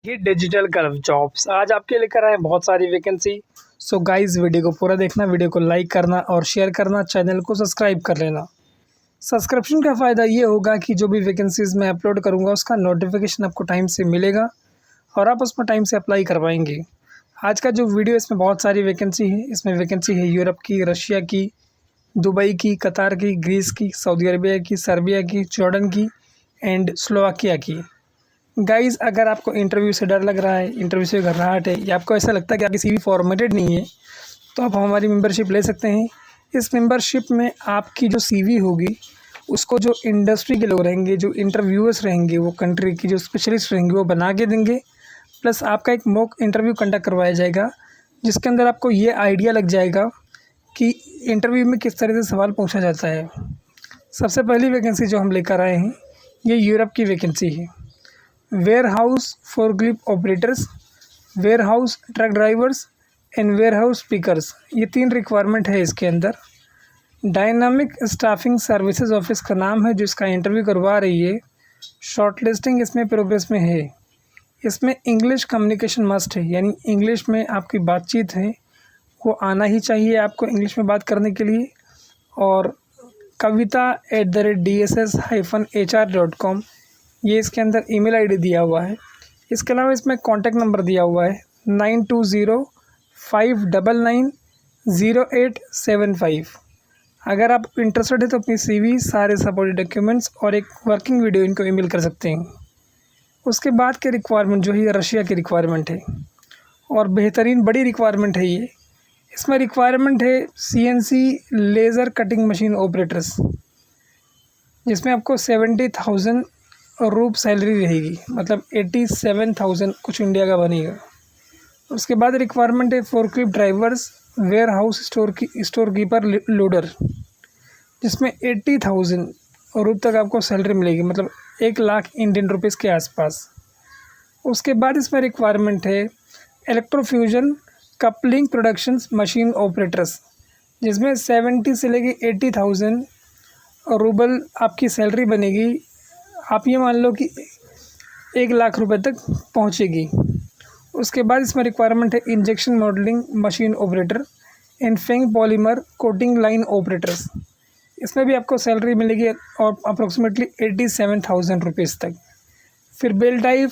ये digital curve jobs आज आपके लेकर आए बहुत सारी वैकेंसी। सो गाइस वीडियो को पूरा देखना, वीडियो को लाइक करना और शेयर करना, चैनल को सब्सक्राइब कर लेना। सब्सक्रिप्शन का फ़ायदा ये होगा कि जो भी वैकेंसीज़ मैं अपलोड करूँगा उसका नोटिफिकेशन आपको टाइम से मिलेगा और आप उसमें टाइम से अप्लाई कर पाएंगे। आज का जो वीडियो इसमें बहुत सारी वैकेंसी है। इसमें वैकेंसी है यूरोप की, रशिया की, दुबई की, कतार की, ग्रीस की, सऊदी अरबिया की, सर्बिया की, जॉर्डन की एंड स्लोवाकिया की। गाइज़ अगर आपको इंटरव्यू से डर लग रहा है, इंटरव्यू से घबराहट है या आपको ऐसा लगता है कि आपकी सीवी फॉर्मेटेड नहीं है, तो आप हमारी मेंबरशिप ले सकते हैं। इस मेंबरशिप में आपकी जो सीवी होगी उसको जो इंडस्ट्री के लोग रहेंगे, जो इंटरव्यूअर्स रहेंगे, वो कंट्री की जो स्पेशलिस्ट रहेंगे वो बना के देंगे। प्लस आपका एक मॉक इंटरव्यू कंडक्ट करवाया जाएगा जिसके अंदर आपको ये आइडिया लग जाएगा कि इंटरव्यू में किस तरह से सवाल पूछा जाता है। सबसे पहली वैकेंसी जो हम लेकर आए हैं ये यूरोप की वैकेंसी है। Warehouse forklift operators, warehouse truck drivers and warehouse speakers, ये 3 रिक्वायरमेंट है इसके अंदर। डायनामिक स्टाफिंग सर्विसेज ऑफिस का नाम है जो इसका इंटरव्यू करवा रही है। शॉर्ट लिस्टिंग इसमें प्रोग्रेस में है। इसमें इंग्लिश कम्युनिकेशन मस्ट है, यानी इंग्लिश में आपकी बातचीत है वो आना ही चाहिए आपको इंग्लिश में बात करने के लिए। और kavita@dss-hr.com ये इसके अंदर ईमेल आईडी दिया हुआ है। इसके अलावा इसमें कॉन्टैक्ट नंबर दिया हुआ है 9205990875। अगर आप इंटरेस्टेड है तो अपनी सीवी, सारे सपोर्टेड डॉक्यूमेंट्स और एक वर्किंग वीडियो इनको ईमेल कर सकते हैं। उसके बाद के रिक्वायरमेंट जो है ये रशिया की रिक्वायरमेंट है और बेहतरीन बड़ी रिक्वायरमेंट है ये। इसमें रिक्वायरमेंट है CNC laser cutting machine operators, जिसमें आपको 70,000 रूप सैलरी रहेगी, मतलब 87,000 कुछ इंडिया का बनेगा। उसके बाद रिक्वायरमेंट है forklift drivers, warehouse store keeper loader, जिसमें 80,000 रूप तक आपको सैलरी मिलेगी, मतलब 1,00,000 इंडियन रुपीज़ के आसपास। उसके बाद इसमें रिक्वायरमेंट है electrofusion coupling productions machine operators, जिसमें 70 से लेके 80,000 रूबल आपकी सैलरी बनेगी। आप ये मान लो कि 1,00,000 रुपये तक पहुँचेगी। उसके बाद इसमें रिक्वायरमेंट है injection modelling machine operator and Feng polymer coating line operators. इसमें भी आपको सैलरी मिलेगी और अप्रोक्सीमेटली 87,000 रुपीज़ तक। फिर bell type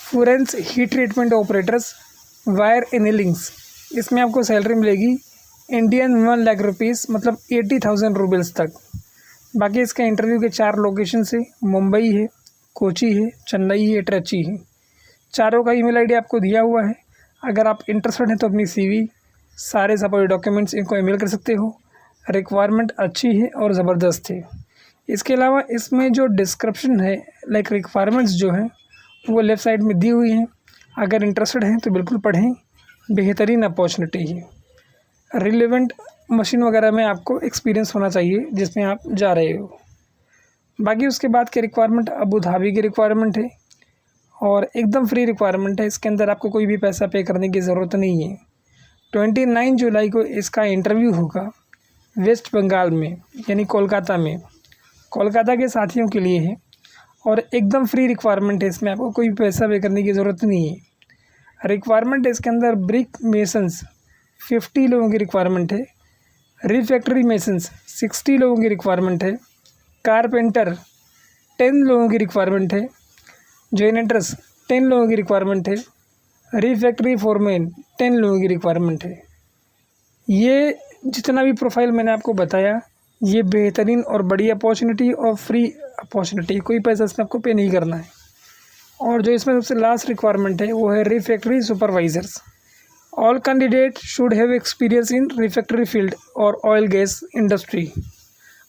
फूरेंस heat treatment operators wire एनिलिंग्स, इसमें आपको सैलरी मिलेगी इंडियन 1,00,000 रुपीज़, मतलब 80,000 रूबल्स तक। बाकी इसका इंटरव्यू के 4 लोकेशन है, मुंबई है, कोची है, चेन्नई है, ट्रिची है। चारों का ईमेल आईडी आपको दिया हुआ है। अगर आप इंटरेस्टेड हैं तो अपनी सीवी, सारे सपोर्टेड डॉक्यूमेंट्स इनको ईमेल कर सकते हो। रिक्वायरमेंट अच्छी है और ज़बरदस्त है। इसके अलावा इसमें जो डिस्क्रिप्शन है, लाइक रिक्वायरमेंट्स जो हैं वो लेफ़्ट साइड में दी हुई हैं। अगर इंटरेस्टेड हैं तो बिल्कुल पढ़ें, बेहतरीन अपॉर्चुनिटी है। रिलेवेंट मशीन वगैरह में आपको एक्सपीरियंस होना चाहिए जिसमें आप जा रहे हो। बाकी उसके बाद के रिक्वायरमेंट अबू धाबी की रिक्वायरमेंट है और एकदम फ्री रिक्वायरमेंट है। इसके अंदर आपको कोई भी पैसा पे करने की ज़रूरत नहीं है। 29 जुलाई को इसका इंटरव्यू होगा वेस्ट बंगाल में, यानी कोलकाता में। कोलकाता के साथियों के लिए है और एकदम फ्री रिक्वायरमेंट है। इसमें आपको कोई पैसा पे करने की ज़रूरत नहीं है। रिक्वायरमेंट है इसके अंदर ब्रिक मेसन्स 50 लोगों की रिक्वायरमेंट है। रिफैक्ट्री मेसन्स 60 लोगों की रिक्वायरमेंट है। कारपेंटर 10 लोगों की रिक्वायरमेंट है। जॉइनेटर्स 10 लोगों की रिक्वायरमेंट है। रिफैक्ट्री फोरमैन 10 लोगों की रिक्वायरमेंट है। ये जितना भी प्रोफाइल मैंने आपको बताया ये बेहतरीन और बड़ी अपॉर्चुनिटी और फ्री अपॉर्चुनिटी, कोई पैसा इसमें आपको पे नहीं करना है। और जो इसमें सबसे लास्ट रिक्वायरमेंट है वो है refractory supervisors. All candidate should have experience in refractory field और ऑयल गैस इंडस्ट्री।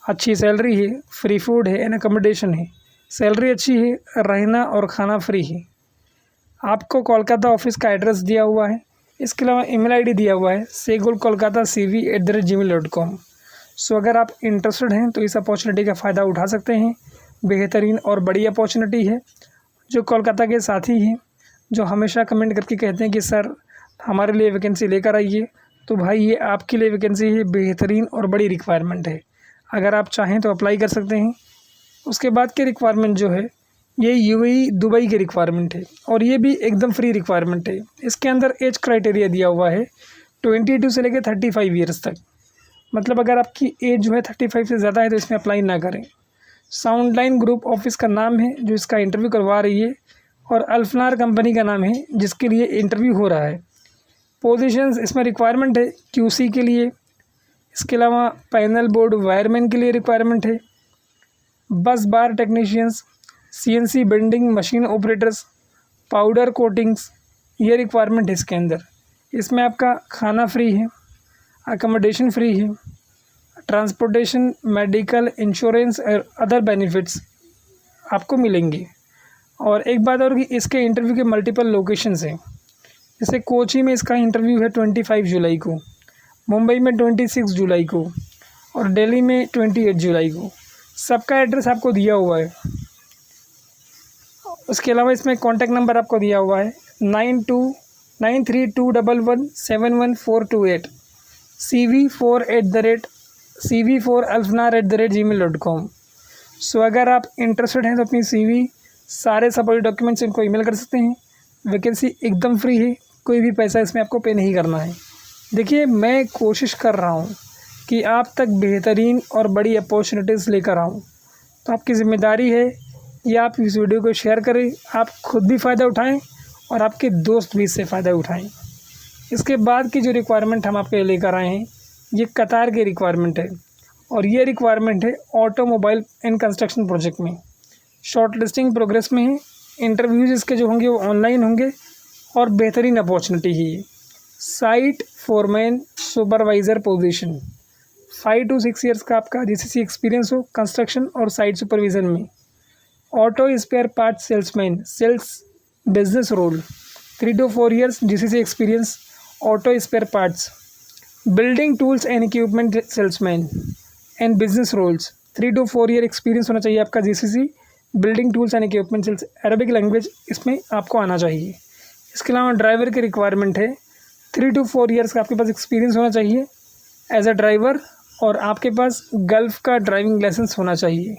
अच्छी सैलरी है, फ्री फूड है एंड अकोमोडेशन है। सैलरी अच्छी है, रहना और खाना फ्री है। आपको कोलकाता ऑफिस का एड्रेस दिया हुआ है। इसके अलावा ईमेल आईडी दिया हुआ है segulkolkatacv@gmail.com। सो अगर आप इंटरेस्टेड हैं तो इस अपॉर्चुनिटी का फ़ायदा उठा सकते हैं। बेहतरीन और बड़ी अपॉर्चुनिटी है। जो कोलकाता के साथी हैं, जो हमेशा कमेंट करके कहते हैं कि सर हमारे लिए वैकेंसी लेकर आइए, तो भाई ये आपके लिए वैकेंसी है। बेहतरीन और बड़ी रिक्वायरमेंट है। अगर आप चाहें तो अप्लाई कर सकते हैं। उसके बाद की रिक्वायरमेंट जो है ये यूएई दुबई की रिक्वायरमेंट है और ये भी एकदम फ्री रिक्वायरमेंट है। इसके अंदर एज क्राइटेरिया दिया हुआ है 22 से लेकर 35 ईयर्स तक। मतलब अगर आपकी एज जो है 35 से ज़्यादा है तो इसमें अप्लाई ना करें। साउंडलाइन ग्रुप ऑफिस का नाम है जो इसका इंटरव्यू करवा रही है और अल्फनार कंपनी का नाम है जिसके लिए इंटरव्यू हो रहा है। पोजीशंस इसमें रिक्वायरमेंट है क्यूसी के लिए, इसके अलावा पैनल बोर्ड वायरमैन के लिए रिक्वायरमेंट है, बस बार technicians, CNC bending machine operators, powder coatings, ये रिक्वायरमेंट है इसके अंदर। इसमें आपका खाना फ्री है, अकोमोडेशन फ्री है, ट्रांसपोर्टेशन, मेडिकल, इंश्योरेंस और अदर बेनिफिट्स आपको मिलेंगे। और एक बात और कि इसके इंटरव्यू के मल्टीपल लोकेशंस हैं। जैसे कोची में इसका इंटरव्यू है 25 जुलाई को, मुंबई में 26 जुलाई को और दिल्ली में 28 जुलाई को। सबका एड्रेस आपको दिया हुआ है। उसके अलावा इसमें कॉन्टैक्ट नंबर आपको दिया हुआ है 929321171428 cv4alfnar@gmail.com। सो अगर आप इंटरेस्टेड हैं तो अपनी CV सारे सपोर्टिव डॉक्यूमेंट्स इनको ईमेल कर सकते हैं। वैकेंसी एकदम फ्री है, कोई भी पैसा इसमें आपको पे नहीं करना है। देखिए, मैं कोशिश कर रहा हूँ कि आप तक बेहतरीन और बड़ी अपॉर्चुनिटीज़ लेकर आऊँ, तो आपकी ज़िम्मेदारी है कि आप इस वीडियो को शेयर करें, आप खुद भी फ़ायदा उठाएं और आपके दोस्त भी इससे फ़ायदा उठाएं। इसके बाद की जो रिक्वायरमेंट हम आपके लेकर आए हैं, ये कतार की रिक्वायरमेंट है और ये रिक्वायरमेंट है ऑटोमोबाइल एंड कंस्ट्रक्शन प्रोजेक्ट में। शॉर्ट लिस्टिंग प्रोग्रेस में है। इंटरव्यूज़ इसके जो होंगे वो ऑनलाइन होंगे और बेहतरीन अपॉर्चुनिटी है ये। Site foreman supervisor position, 5 to 6 years का आपका GCC एक्सपीरियंस हो कंस्ट्रक्शन और साइट सुपरविज़न में। Auto spare part salesman, sales business role, 3 to 4 years GCC experience auto spare parts. Building tools and equipment salesman and business roles, 3 to 4 year experience होना चाहिए आपका GCC building tools and equipment sales. Arabic language इसमें आपको आना चाहिए। इसके अलावा driver की रिक्वायरमेंट है, 3 to 4 ईयर्स का आपके पास एक्सपीरियंस होना चाहिए एज अ ड्राइवर और आपके पास गल्फ़ का ड्राइविंग लाइसेंस होना चाहिए।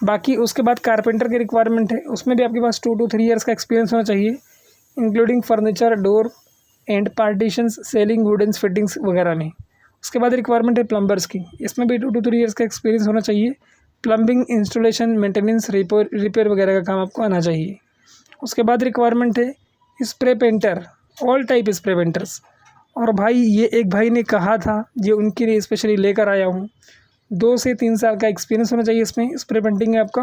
बाकी उसके बाद कारपेंटर की रिक्वायरमेंट है, उसमें भी आपके पास 2 to 3 ईयर्स का एक्सपीरियंस होना चाहिए, including furniture, door and partitions, selling woodens fittings वगैरह में। उसके बाद रिक्वायरमेंट है प्लम्बर्स की, इसमें भी 2 to 3 ईयर्स का एक्सपीरियंस होना चाहिए। प्लम्बिंग, इंस्टॉलेशन, मेंटेनेंस, रिपेयर वगैरह का काम आपको आना चाहिए। उसके बाद रिक्वायरमेंट है spray painter, all type spray painters. और भाई ये एक भाई ने कहा था, ये उनके लिए स्पेशली लेकर आया हूँ, 2 से 3 साल का एक्सपीरियंस होना चाहिए इसमें। स्प्रे पेंटिंग है आपका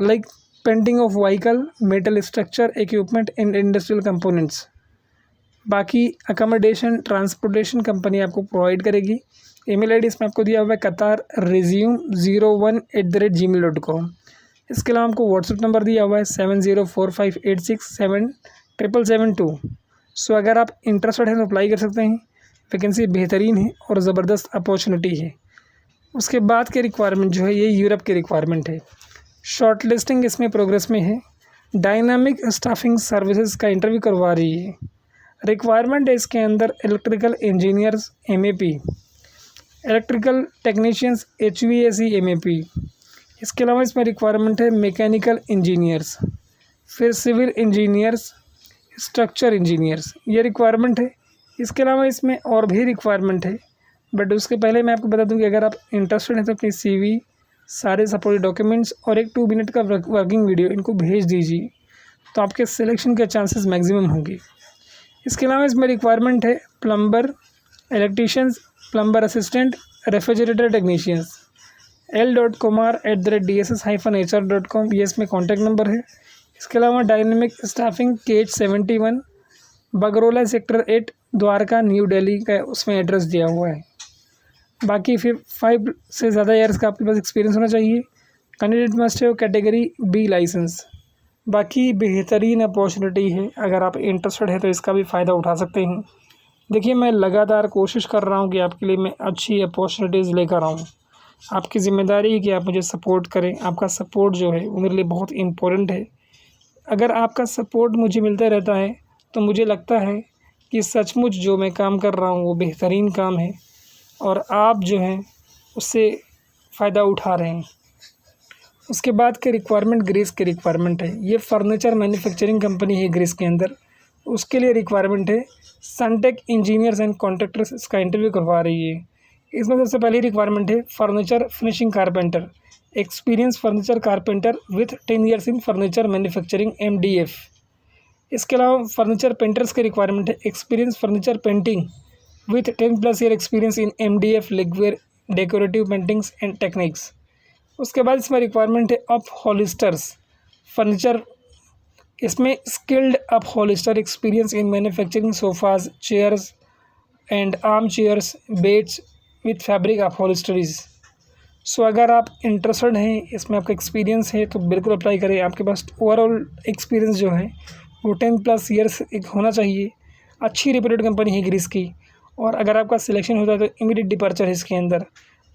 like painting of vehicle, metal structure, equipment and industrial components. बाकी अकोमोडेशन, ट्रांसपोर्टेशन कंपनी आपको प्रोवाइड करेगी। ईमेल आईडी इसमें आपको दिया हुआ है qatarresume01@gmail.com। इसके अलावा आपको व्हाट्सएप नंबर दिया हुआ है 7045867772। सो अगर आप इंटरेस्टेड हैं तो अप्लाई कर सकते हैं। वैकेंसी बेहतरीन है और ज़बरदस्त अपॉर्चुनिटी है। उसके बाद के रिक्वायरमेंट जो है ये यूरोप की रिक्वायरमेंट है। शॉर्ट लिस्टिंग इसमें प्रोग्रेस में है। डायनामिक स्टाफिंग सर्विसेज का इंटरव्यू करवा रही है। रिक्वायरमेंट है इसके अंदर electrical engineers MEP, electrical technicians HVAC MEP। इसके अलावा इसमें रिक्वायरमेंट है मैकेनिकल इंजीनियर्स, फिर सिविल इंजीनियर्स, स्ट्रक्चर इंजीनियर्स, ये रिक्वायरमेंट है। इसके अलावा इसमें और भी रिक्वायरमेंट है, बट उसके पहले मैं आपको बता दूं कि अगर आप इंटरेस्टेड हैं तो अपनी CV, सारे सपोर्टिव डॉक्यूमेंट्स और एक 2 मिनट का वर्किंग वीडियो इनको भेज दीजिए, तो आपके सिलेक्शन के चांसेस मैक्सिमम होंगे। इसके अलावा इसमें रिक्वायरमेंट है plumber, electricians, plumber assistant, refrigerator technicians. l.kumar@dss-hr.com ये इसमें कॉन्टैक्ट नंबर है। इसके अलावा dynamic staffing KH 71 बगरोला sector 8 Dwarka new Delhi का उसमें एड्रेस दिया हुआ है। बाकी फिर 5 से ज़्यादा ईयर्स का आपके पास एक्सपीरियंस होना चाहिए। Candidate must have category B license. बाकी बेहतरीन अपॉर्चुनिटी है, अगर आप इंटरेस्टेड है तो इसका भी फ़ायदा उठा सकते हैं। देखिए, मैं लगातार कोशिश कर रहा हूँ कि आपके लिए मैं अच्छी अपॉर्चुनिटीज़ लेकर आऊँ। आपकी ज़िम्मेदारी है कि आप मुझे सपोर्ट करें। आपका सपोर्ट जो है वो मेरे लिए बहुत इम्पोर्टेंट है। अगर आपका सपोर्ट मुझे मिलता रहता है तो मुझे लगता है कि सचमुच जो मैं काम कर रहा हूँ वो बेहतरीन काम है और आप जो हैं उससे फ़ायदा उठा रहे हैं। उसके बाद के रिक्वायरमेंट ग्रीस की रिक्वायरमेंट है। ये फर्नीचर मैन्युफैक्चरिंग कंपनी है ग्रीस के अंदर, उसके लिए रिक्वायरमेंट है सनटेक इंजीनियर्स एंड कॉन्ट्रैक्टर्स इसका इंटरव्यू करवा रही है। इसमें सबसे पहली रिक्वायरमेंट है furniture finishing carpenter, experience furniture carpenter with 10 years in furniture manufacturing MDF। इसके अलावा फर्नीचर पेंटर्स की रिक्वायरमेंट है experience furniture painting with 10+ year experience in MDF liquid decorative paintings and techniques. उसके बाद इसमें रिक्वायरमेंट है अप हॉलिस्टर्स फर्नीचर, इसमें skilled up Hollister experience in manufacturing sofas chairs and arm chairs beds with fabric up हॉलिस्टरीज। सो अगर आप interested हैं, इसमें आपका एक्सपीरियंस है तो बिल्कुल अप्लाई करें। आपके पास ओवरऑल एक्सपीरियंस जो है वो 10+ ईयर्स एक होना चाहिए। अच्छी रेप्यूटेड कंपनी है ग्रीस की, और अगर आपका सिलेक्शन होता है तो इमीडिएट डिपार्चर है इसके अंदर।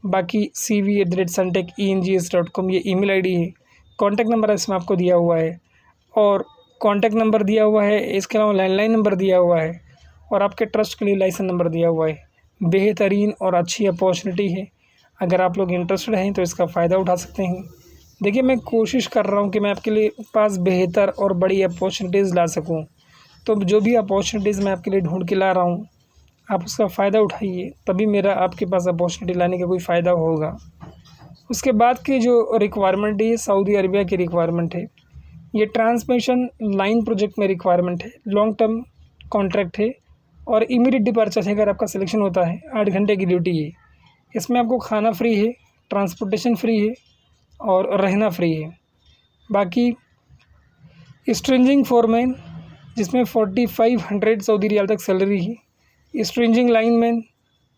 बाकी cv@suntecengs.com ये ईमेल आईडी है। कॉन्टैक्ट नंबर इसमें आपको दिया हुआ है, और कॉन्टैक्ट नंबर दिया हुआ है, इसके अलावा लैंडलाइन नंबर दिया हुआ है, और आपके ट्रस्ट के लिए लाइसेंस नंबर दिया हुआ है। बेहतरीन और अच्छी अपॉर्चुनिटी है, अगर आप लोग इंटरेस्टेड हैं तो इसका फ़ायदा उठा सकते हैं। देखिए, मैं कोशिश कर रहा हूँ कि मैं आपके लिए पास बेहतर और बड़ी अपॉर्चुनिटीज़ ला सकूँ, तो जो भी अपॉर्चुनिटीज़ मैं आपके लिए ढूंढ के ला रहा हूँ आप उसका फ़ायदा उठाइए, तभी मेरा आपके पास अपॉर्चुनिटी लाने का कोई फ़ायदा होगा। उसके बाद की जो रिक्वायरमेंट है ये सऊदी अरबिया की रिक्वायरमेंट है। ये ट्रांसमिशन लाइन प्रोजेक्ट में रिक्वायरमेंट है, लॉन्ग टर्म कॉन्ट्रैक्ट है और इमीडिएट डिपार्चर है। अगर आपका सिलेक्शन होता है 8 घंटे की ड्यूटी है। इसमें आपको खाना फ्री है, ट्रांसपोर्टेशन फ्री है और रहना फ्री है। बाकी स्ट्रिंजिंग फोरमैन जिसमें 4500 सऊदी रियाल तक सैलरी है। स्ट्रिंजिंग लाइनमैन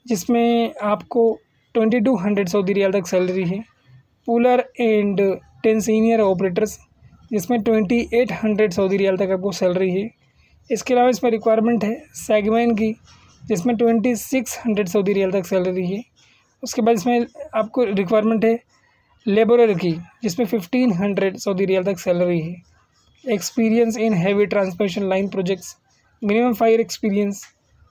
जिसमें आपको 2200 सऊदी रियाल तक सैलरी है। पुलर एंड 10 सीनियर ऑपरेटर्स जिसमें 2800 सऊदी रियाल तक आपको सैलरी है। इसके अलावा इसमें रिक्वायरमेंट है सैगमैन की जिसमें 2600 सऊदी रियाल तक सैलरी है। उसके बाद इसमें आपको रिक्वायरमेंट है लेबरर की जिसमें 1500 सऊदी रियाल तक सैलरी है। Experience in heavy transmission line projects, minimum 5 experience,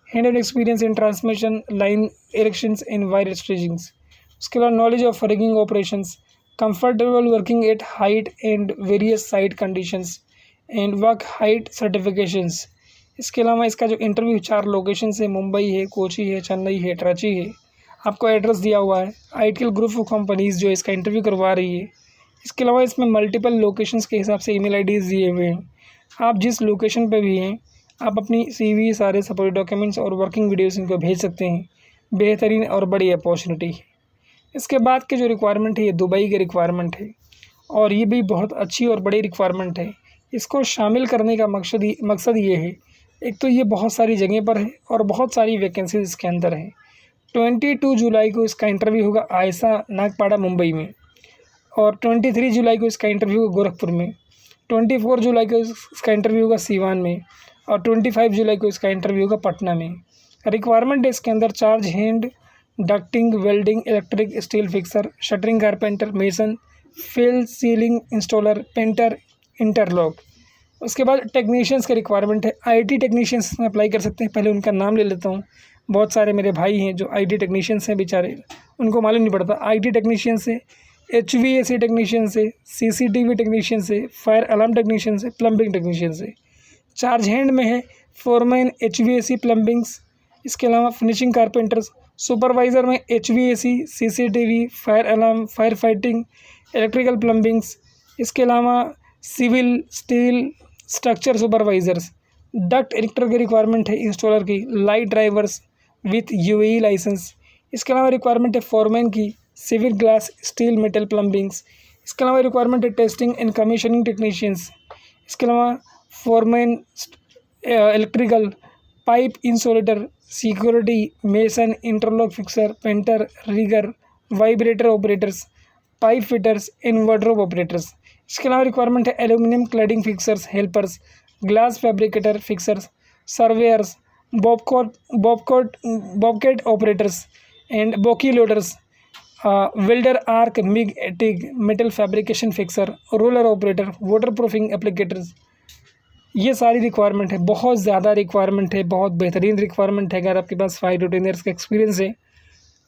hand on experience in transmission line erections in wire स्टेजिंग्स। उसके अलावा knowledge of rigging operations, comfortable working at height and various site conditions and work height certifications. इसके अलावा इसका जो interview 4 location है, मुंबई है, कोची है, चेन्नई है, कराची है। आपको एड्रेस दिया हुआ है। आईटीएल ग्रुप ऑफ कंपनीज़ जो इसका इंटरव्यू करवा रही है। इसके अलावा इसमें मल्टीपल लोकेशंस के हिसाब से ईमेल आईडीज़ दिए हुए हैं। आप जिस लोकेशन पे भी हैं आप अपनी सीवी, सारे सपोर्ट डॉक्यूमेंट्स और वर्किंग वीडियोस इनको भेज सकते हैं। बेहतरीन और बड़ी अपॉर्चुनिटी है। इसके बाद के जो रिक्वायरमेंट है ये दुबई की रिक्वायरमेंट है, और ये भी बहुत अच्छी और बड़ी रिक्वायरमेंट है। इसको शामिल करने का मकसद ये है, एक तो ये बहुत सारी जगह पर है और बहुत सारी वैकेंसीज इसके अंदर है। 22 जुलाई को इसका इंटरव्यू होगा आयशा नागपाड़ा मुंबई में, और 23 जुलाई को इसका इंटरव्यू होगा गोरखपुर में, 24 जुलाई को इसका इंटरव्यू होगा सीवान में, और 25 जुलाई को इसका इंटरव्यू होगा पटना में। रिक्वायरमेंट है इसके अंदर charge hand, ducting, welding, electric, steel fixer, shuttering carpenter, mason, false ceiling installer, painter, interlock. उसके बाद टेक्नीशियंस की रिक्वायरमेंट है। आईटी टेक्नीशियंस में अप्लाई कर सकते हैं। पहले उनका नाम ले लेता हूँ। बहुत सारे मेरे भाई हैं जो आईटी टेक्नीशियंस हैं, बेचारे उनको मालूम नहीं पड़ता। आईटी टेक्नीशियन से, HVAC टेक्नीशियन से, CCTV टेक्नीशियन से, फायर अलार्म टेक्नीशियन से, प्लम्बिंग टेक्नीशियन से। चार्ज हैंड में है फोरमैन, HVAC प्लम्बिंग्स। इसके अलावा फिनिशिंग कारपेंटर्स। सुपरवाइज़र में HVAC, CCTV, fire alarm, fire fighting, electrical प्लम्बिंग्स। इसके अलावा civil, steel, structure supervisors. Duct erector की रिक्वायरमेंट है इंस्टॉलर की। Light drivers with UAE licence. इसके अलावा रिक्वायरमेंट है फोरमैन की, सिविल ग्लास, स्टील, मेटल प्लम्बिंग्स। इसके अलावा रिक्वायरमेंट है टेस्टिंग एंड कमीशनिंग टेक्नीशियंस। इसके अलावा foreman electrical, pipe insulator, security, mason, interlock fixer, painter, rigour, vibrator operators, pipe fitters, inverter operators. इसके अलावा रिक्वायरमेंट है aluminium cladding fixers, helpers, glass fabricator fixers, surveyor's, Bobcat operators and बोकी loaders, welder, arc, MiG, TIG, metal fabrication fixer, roller operator, water proofing applicators. ये सारी requirement है। बहुत ज़्यादा requirement है, बहुत बेहतरीन रिक्वायरमेंट है। अगर आपके पास 5 to 10 ईयर्स का एक्सपीरियंस है,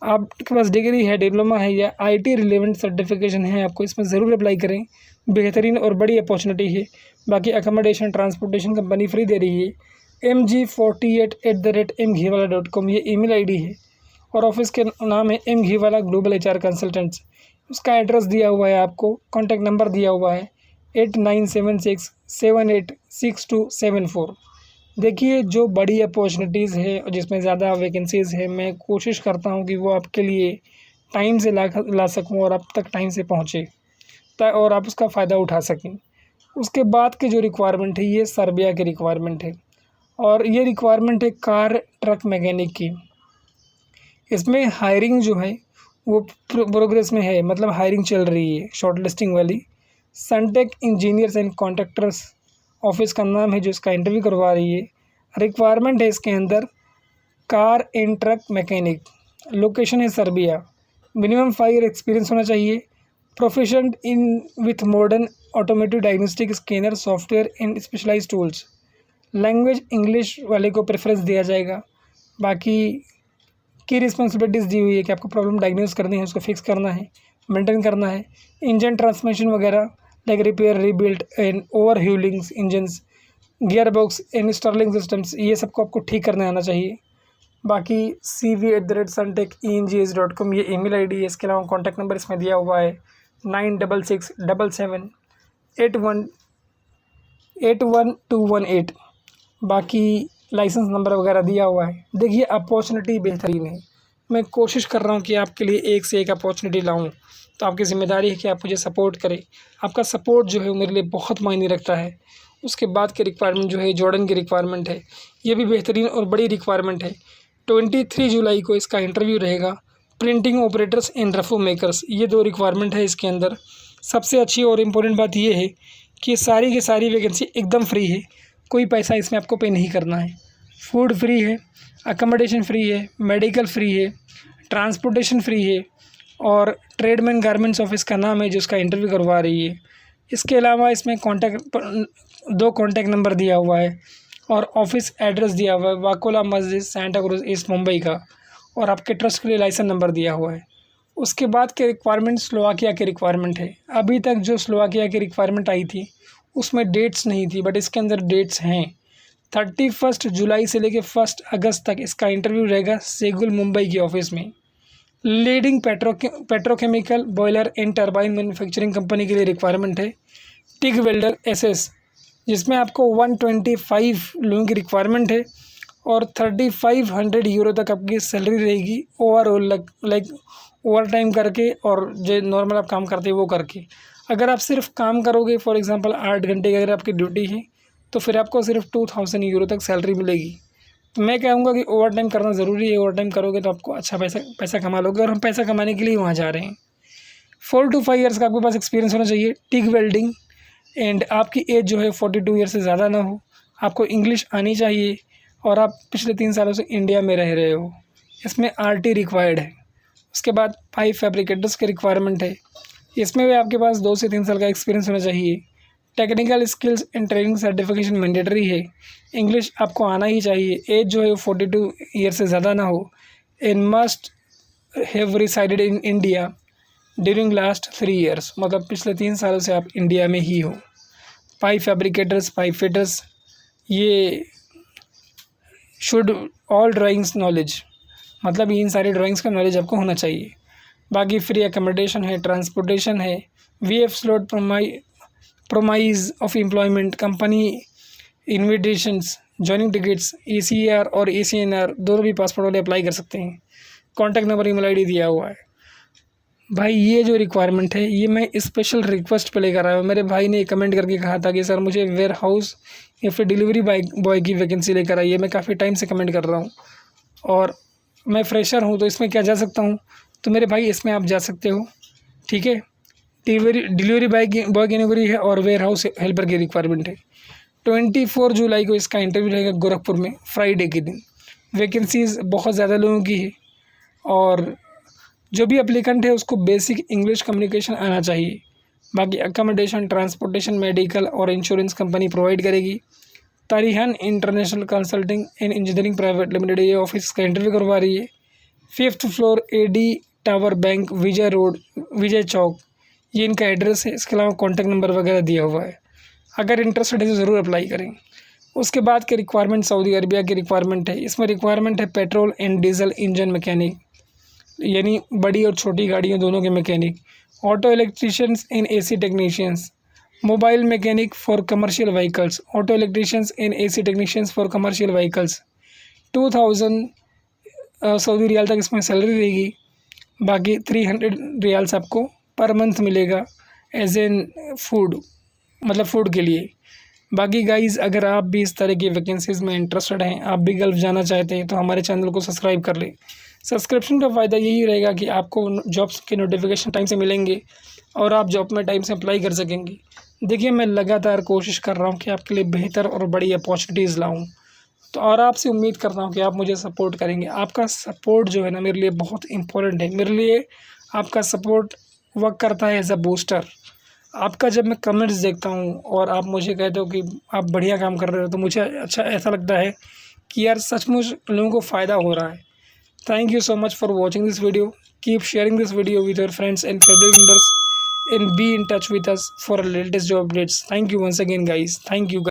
आपके पास डिग्री है, डिप्लोमा है या IT रिलेवेंट सर्टिफिकेशन है, आपको इसमें ज़रूर अप्लाई करें। बेहतरीन और बड़ी अपॉर्चुनिटी है। बाकी अकोमोडेशन, ट्रांसपोर्टेशन कंपनी फ्री दे रही है। mg48@mghiwala.com ये ईमेल ID है और ऑफिस के नाम है M Ghiwala global HR consultants. उसका एड्रेस दिया हुआ है, आपको कॉन्टैक्ट नंबर दिया हुआ है 8976786274। देखिए, जो बड़ी अपॉर्चुनिटीज़ है और जिसमें ज़्यादा वैकेंसीज़ है, मैं कोशिश करता हूँ कि वो आपके लिए टाइम से ला सकूँ और आप तक टाइम से पहुँचे और आप उसका फ़ायदा उठा सकें। उसके बाद के जो रिक्वायरमेंट है, ये सर्बिया की रिक्वायरमेंट है और ये रिक्वायरमेंट है कार ट्रक मैकेनिक की। इसमें हायरिंग जो है वो प्रोग्रेस में है, मतलब हायरिंग चल रही है शॉर्ट लिस्टिंग वाली। Suntech engineers and contractors office का नाम है जो इसका इंटरव्यू करवा रही है। रिक्वायरमेंट है इसके अंदर car and truck mechanic. Location है सर्बिया। मिनिमम 5 ईयर एक्सपीरियंस होना चाहिए। Proficient in with modern automotive diagnostic scanner software and specialized tools. Language English वाले को प्रेफरेंस दिया जाएगा। बाकी की रिस्पॉन्सिबिलिटीज़ दी हुई है कि आपको प्रॉब्लम डायग्नोस करनी है, उसको फिक्स करना है, मेंटेन करना है। इंजन ट्रांसमिशन वगैरह like repair, rebuild and over ह्यूलिंग्स engines, gear box and Sterling systems, ये सबको आपको ठीक करने आना चाहिए। बाकी cv@suntechengh.com ये ईमेल ID है। इसके अलावा कॉन्टैक्ट नंबर इसमें दिया हुआ है 9667781218। बाकी लाइसेंस नंबर वगैरह दिया हुआ है। देखिए, अपॉर्चुनिटी बेहतरीन है। मैं कोशिश कर रहा हूँ कि आपके लिए एक से एक अपॉर्चुनिटी लाऊँ, तो आपकी ज़िम्मेदारी है कि आप मुझे सपोर्ट करें। आपका सपोर्ट जो है वो मेरे लिए बहुत मायने रखता है। उसके बाद की रिक्वायरमेंट जो है जॉर्डन की रिक्वायरमेंट है। ये भी बेहतरीन और बड़ी रिक्वायरमेंट है। 23 जुलाई को इसका इंटरव्यू रहेगा। Printing operators and Rafoo makers, ये 2 रिक्वायरमेंट है इसके अंदर। सबसे अच्छी और इम्पोर्टेंट बात ये है कि सारी की सारी वैकेंसी एकदम फ्री है। कोई पैसा इसमें आपको पे नहीं करना है। फूड फ्री है, अकोमोडेशन फ्री है, मेडिकल फ्री है, ट्रांसपोर्टेशन फ्री है और ट्रेडमैन गारमेंट्स ऑफिस का नाम है जो उसका इंटरव्यू करवा रही है। इसके अलावा इसमें 2 कॉन्टैक्ट नंबर दिया हुआ है और ऑफिस एड्रेस दिया हुआ है वाकोला मस्जिद, सेंटा क्रूज ईस्ट, मुंबई का, और आपके ट्रस्ट के लिए लाइसेंस नंबर दिया हुआ है। उसके बाद के रिक्वायरमेंट स्लोवाकिया की रिक्वायरमेंट है। अभी तक जो स्लोवाकिया की रिक्वायरमेंट आई थी उसमें डेट्स नहीं थी, बट इसके अंदर डेट्स हैं। 31 जुलाई से लेकर 1 अगस्त तक इसका इंटरव्यू रहेगा सेगुल, मुंबई की ऑफिस में। Leading petrochemical boiler and turbine manufacturing company के लिए रिक्वायरमेंट है। टिग वेल्डर SS, जिसमें आपको 125 लोगों की रिक्वायरमेंट है और 3500 यूरो तक आपकी सैलरी रहेगी ओवरऑल, लाइक ओवर टाइम करके और जो नॉर्मल आप काम करते हैं वो करके। अगर आप सिर्फ काम करोगे, फॉर एग्जांपल 8 घंटे की अगर आपकी ड्यूटी है, तो फिर आपको सिर्फ 2000 यूरो तक सैलरी मिलेगी। तो मैं कहूँगा कि ओवर टाइम करना ज़रूरी है। ओवर टाइम करोगे तो आपको अच्छा पैसा कमा लोगे और हम पैसा कमाने के लिए वहाँ जा रहे हैं। 4 to 5 ईयर्स का आपके पास एक्सपीरियंस होना चाहिए टिग वेल्डिंग, एंड आपकी एज जो है 42 ईयर से ज़्यादा ना हो। आपको इंग्लिश आनी चाहिए और आप पिछले 3 सालों से इंडिया में रह रहे हो। इसमें RT रिक्वायर्ड है। उसके बाद 5 फैब्रिकेटर्स की रिक्वायरमेंट है। इसमें भी आपके पास 2 से 3 साल का एक्सपीरियंस होना चाहिए। Technical skills and training certification mandatory है। इंग्लिश आपको आना ही चाहिए। एज जो है 42 ईयर से ज़्यादा ना हो and must have resided in India during last 3 years, मतलब पिछले 3 सालों से आप इंडिया में ही हो। 5 फैब्रिकेटर्स, 5 फिटर्स, ये शुड ऑल ड्राइंग्स नॉलेज, मतलब इन सारी ड्राइंग्स का नॉलेज आपको होना चाहिए। बाकी फ्री अकोमोडेशन है, ट्रांसपोर्टेशन है, VF slot promise of employment, company invitations, joining tickets, ECR और ECNR दोनों भी पासपोर्ट वाले अप्लाई कर सकते हैं। कॉन्टैक्ट नंबर, ईमेल ID दिया हुआ है। भाई, ये जो रिक्वायरमेंट है ये मैं स्पेशल रिक्वेस्ट पे लेकर आया हूँ। मेरे भाई ने कमेंट करके कहा था कि सर मुझे वेयर हाउस या फिर डिलीवरी बॉय की वैकेंसी लेकर आइए। मैं काफ़ी टाइम से कमेंट कर रहा हूँ और मैं फ्रेशर हूँ, तो इसमें क्या जा सकता हूँ? तो मेरे भाई इसमें आप जा सकते हो, ठीक है। डिलीवरी बॉय की नौकरी है और वेयर हाउस हेल्पर की रिक्वायरमेंट है। 24 जुलाई को इसका इंटरव्यू रहेगा गोरखपुर में, फ्राइडे के दिन। वैकेंसीज़ बहुत ज़्यादा लोगों की है और जो भी एप्लीकेंट है उसको बेसिक इंग्लिश कम्युनिकेशन आना चाहिए। बाकी अकोमोडेशन, ट्रांसपोर्टेशन, मेडिकल और इंश्योरेंस कंपनी प्रोवाइड करेगी। तारिहन international consulting and engineering private limited ये ऑफिस का इंटरव्यू करवा रही है। 5th floor AD tower bank, विजय रोड, विजय चौक, ये इनका एड्रेस है। इसके अलावा कॉन्टैक्ट नंबर वगैरह दिया हुआ है। अगर इंटरेस्टेड है तो ज़रूर अप्लाई करें। उसके बाद के रिक्वायरमेंट सऊदी अरबिया की रिक्वायरमेंट है। इसमें रिक्वायरमेंट है petrol and diesel engine mechanic, यानी बड़ी और छोटी गाड़ियों दोनों के mechanic, auto electricians in AC technicians, mobile mechanic for commercial vehicles, auto electricians in AC technicians for commercial vehicles. 2000 Saudi riyal तक इसमें सैलरी रहेगी। बाकी 300 रियाल्स आपको पर मंथ मिलेगा एज एन फूड, मतलब फूड के लिए। बाकी गाइज़, अगर आप भी इस तरह की वैकेंसीज़ में इंटरेस्टेड हैं, आप भी गल्फ़ जाना चाहते हैं, तो हमारे चैनल को सब्सक्राइब कर लें। सब्सक्रिप्शन का फ़ायदा यही रहेगा कि आपको जॉब्स के नोटिफिकेशन टाइम से मिलेंगे और आप जॉब में टाइम से अप्लाई कर सकेंगे। देखिए, मैं लगातार कोशिश कर रहा हूँ कि आपके लिए बेहतर और बड़ी अपॉर्चुनिटीज़ लाऊँ, तो और आपसे उम्मीद करता हूँ कि आप मुझे सपोर्ट करेंगे। आपका सपोर्ट जो है ना, मेरे लिए बहुत इम्पोर्टेंट है। मेरे लिए आपका सपोर्ट वर्क करता है एज अ बूस्टर। आपका जब मैं कमेंट्स देखता हूँ और आप मुझे कहते हो कि आप बढ़िया काम कर रहे हो, तो मुझे अच्छा ऐसा लगता है कि यार सचमुच लोगों को फ़ायदा हो रहा है। Thank you so much for watching this video. Keep sharing this video with your friends and family members and be in touch with us for latest job updates. Thank you once again, guys. Thank you.